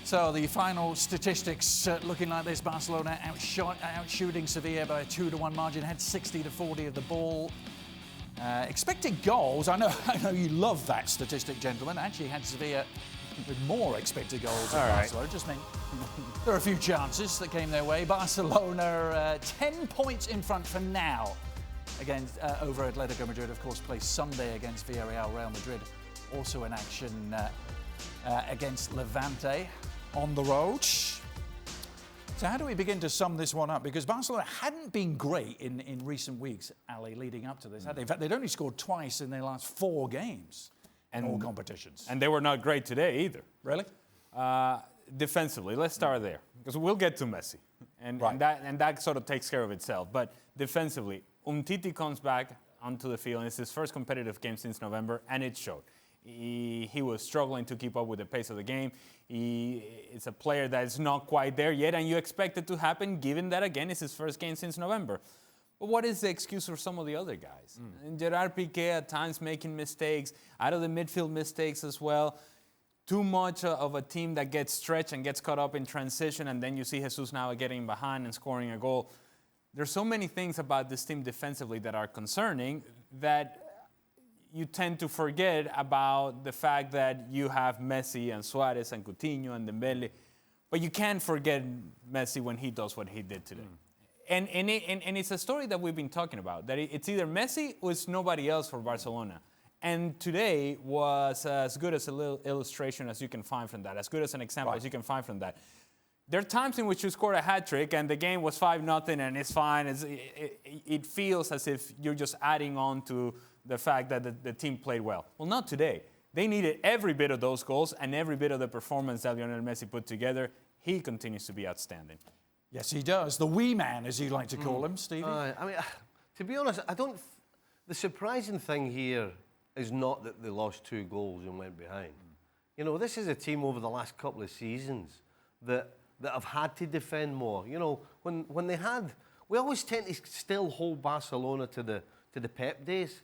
So the final statistics looking like this: Barcelona outshooting Sevilla by a 2-1 margin, had 60-40 of the ball. Expected goals, I know you love that statistic, gentlemen. Actually had Sevilla with more expected goals than Barcelona. Just meant there are a few chances that came their way. Barcelona 10 points in front for now against over Atletico Madrid. Of course, plays Sunday against Villarreal. Real Madrid also in action against Levante on the road. So how do we begin to sum this one up? Because Barcelona hadn't been great in recent weeks, Ali, leading up to this, had they? In fact, they'd only scored twice in their last 4 games in all competitions. And they were not great today either. Really? Defensively, let's start there, because we'll get to Messi. And that sort of takes care of itself. But defensively, Umtiti comes back onto the field, and it's his first competitive game since November, and it showed. He was struggling to keep up with the pace of the game. It's a player that is not quite there yet, and you expect it to happen, given that, again, it's his first game since November. But what is the excuse for some of the other guys? Gerard Piqué at times making mistakes, out of the midfield mistakes as well. Too much of a team that gets stretched and gets caught up in transition, and then you see Jesus now getting behind and scoring a goal. There's so many things about this team defensively that are concerning that you tend to forget about the fact that you have Messi and Suarez and Coutinho and Dembele, but you can't forget Messi when he does what he did today. And it's a story that we've been talking about, that it's either Messi or it's nobody else for Barcelona. And today was as good as a little illustration as you can find from that, as good as an example as you can find from that. There are times in which you scored a hat-trick and the game was 5-0 and it's fine. It feels as if you're just adding on to the fact that the team played well. Well, not today. They needed every bit of those goals and every bit of the performance that Lionel Messi put together. He continues to be outstanding. Yes, he does. The wee man, as you like to call him, Stevie. I mean, to be honest, the surprising thing here is not that they lost 2 goals and went behind. You know, this is a team over the last couple of seasons that have had to defend more. You know, when they had, we always tend to still hold Barcelona to the Pep days,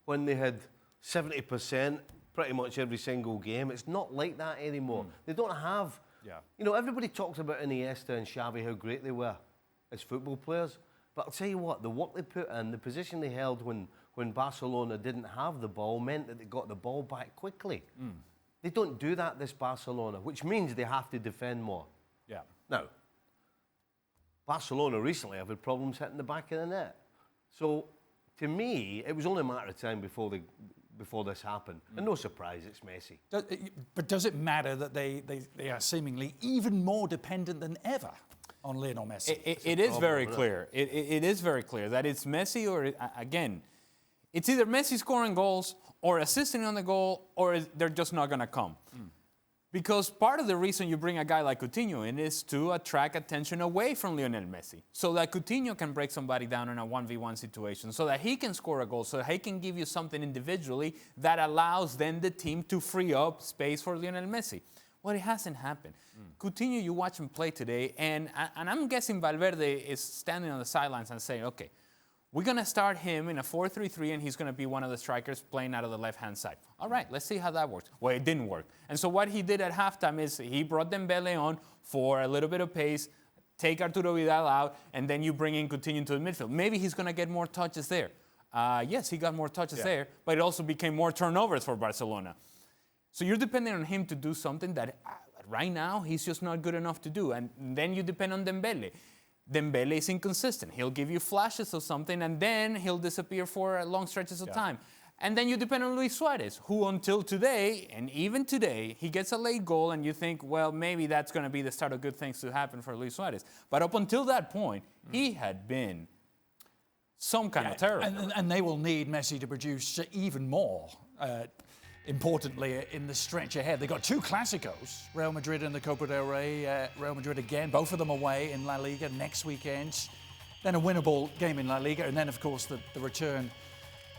when they had 70% pretty much every single game. It's not like that anymore. They don't have, you know, everybody talks about Iniesta and Xavi, how great they were as football players. But I'll tell you what, the work they put in, the position they held when Barcelona didn't have the ball meant that they got the ball back quickly. They don't do that, this Barcelona, which means they have to defend more. Yeah. Now, Barcelona recently have had problems hitting the back of the net. So, to me, it was only a matter of time before this happened. And no surprise, it's Messi. But does it matter that they are seemingly even more dependent than ever on Lionel Messi? It is very clear. It is very clear that it's Messi or, again, it's either Messi scoring goals or assisting on the goal, or they're just not going to come. Because part of the reason you bring a guy like Coutinho in is to attract attention away from Lionel Messi, so that Coutinho can break somebody down in a 1v1 situation, so that he can score a goal, so that he can give you something individually that allows then the team to free up space for Lionel Messi. Well, it hasn't happened. Coutinho, you watch him play today, and I'm guessing Valverde is standing on the sidelines and saying, okay, we're going to start him in a 4-3-3, and he's going to be one of the strikers playing out of the left-hand side. All right, let's see how that works. Well, it didn't work. And so what he did at halftime is he brought Dembele on for a little bit of pace, take Arturo Vidal out, and then you bring in Coutinho into the midfield. Maybe he's going to get more touches there. Yes, he got more touches there, but it also became more turnovers for Barcelona. So you're depending on him to do something that right now he's just not good enough to do. And then you depend on Dembele. Dembele is inconsistent. He'll give you flashes of something, and then he'll disappear for long stretches of time. And then you depend on Luis Suarez, who until today, and even today, he gets a late goal, and you think, well, maybe that's going to be the start of good things to happen for Luis Suarez. But up until that point, he had been some kind of terror. And they will need Messi to produce even more. Importantly, in the stretch ahead. They've got 2 Clásicos, Real Madrid and the Copa del Rey. Real Madrid again, both of them away in La Liga next weekend. Then a winnable game in La Liga, and then, of course, the return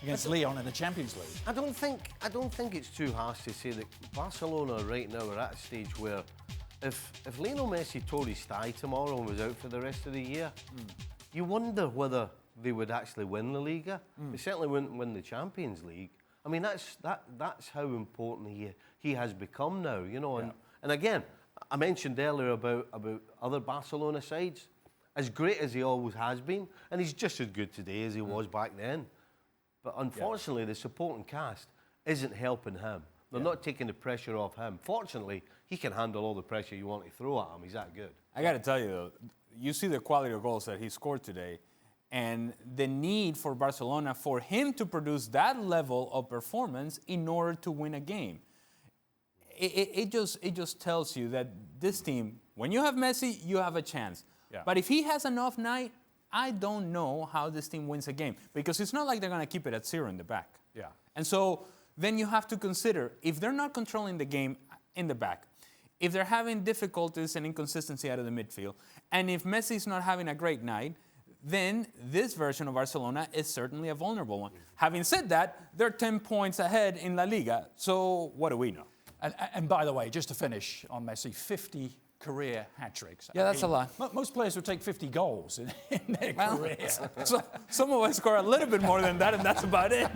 against Lyon in the Champions League. I don't think it's too harsh to say that Barcelona right now are at a stage where if Lionel Messi tore his thigh tomorrow and was out for the rest of the year, you wonder whether they would actually win La Liga. They certainly wouldn't win the Champions League. I mean, that's how important he has become now, you know. And again, I mentioned earlier about other Barcelona sides. As great as he always has been, and he's just as good today as he was back then. But unfortunately, the supporting cast isn't helping him. They're not taking the pressure off him. Fortunately, he can handle all the pressure you want to throw at him. He's that good. I got to tell you, though, you see the quality of goals that he scored today, and the need for Barcelona for him to produce that level of performance in order to win a game. It just tells you that this team, when you have Messi, you have a chance. Yeah. But if he has an off night, I don't know how this team wins a game, because it's not like they're going to keep it at 0 in the back. Yeah. And so then you have to consider, if they're not controlling the game in the back, if they're having difficulties and inconsistency out of the midfield, and if Messi's not having a great night, then this version of Barcelona is certainly a vulnerable one. Having said that, they're 10 points ahead in La Liga, so what do we know? And by the way, just to finish on Messi, 50 career hat-tricks. Yeah, that's a lot. Most players would take 50 goals in their career. So some of us score a little bit more than that, and that's about it.